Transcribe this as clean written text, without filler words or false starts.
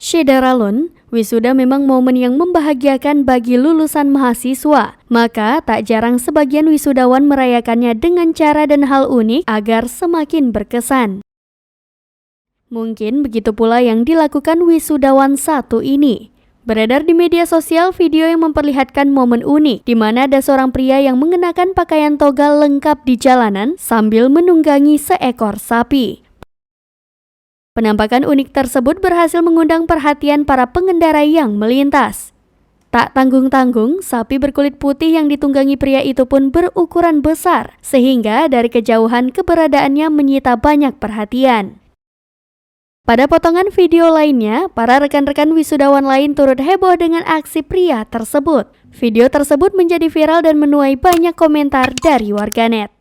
Syederalun, wisuda memang momen yang membahagiakan bagi lulusan mahasiswa. Maka tak jarang sebagian wisudawan merayakannya dengan cara dan hal unik agar semakin berkesan. Mungkin begitu pula yang dilakukan wisudawan satu ini. Beredar di media sosial video yang memperlihatkan momen unik di mana ada seorang pria yang mengenakan pakaian toga lengkap di jalanan sambil menunggangi seekor sapi. Penampakan unik tersebut berhasil mengundang perhatian para pengendara yang melintas. Tak tanggung-tanggung, sapi berkulit putih yang ditunggangi pria itu pun berukuran besar, sehingga dari kejauhan keberadaannya menyita banyak perhatian. Pada potongan video lainnya, para rekan-rekan wisudawan lain turut heboh dengan aksi pria tersebut. Video tersebut menjadi viral dan menuai banyak komentar dari warganet.